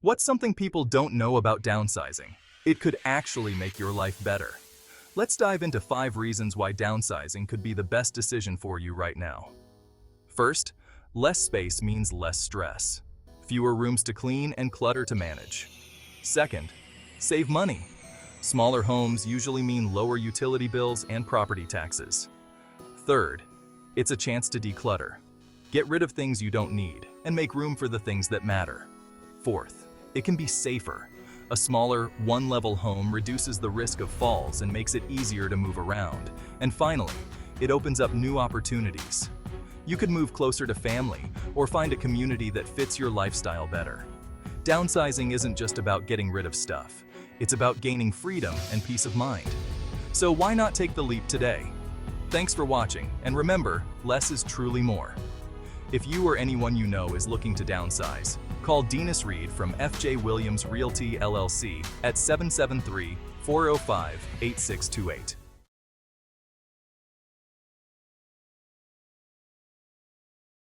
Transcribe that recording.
What's something people don't know about downsizing? It could actually make your life better. Let's dive into 5 reasons why downsizing could be the best decision for you right now. First, less space means less stress. Fewer rooms to clean and clutter to manage. Second, save money. Smaller homes usually mean lower utility bills and property taxes. Third, it's a chance to declutter. Get rid of things you don't need and make room for the things that matter. Fourth, it can be safer. A smaller, one-level home reduces the risk of falls and makes it easier to move around. And finally, it opens up new opportunities. You could move closer to family or find a community that fits your lifestyle better. Downsizing isn't just about getting rid of stuff. It's about gaining freedom and peace of mind. So why not take the leap today? Thanks for watching, and remember, less is truly more. If you or anyone you know is looking to downsize, call Deanous from FJ Williams Realty LLC at 773-405-8628.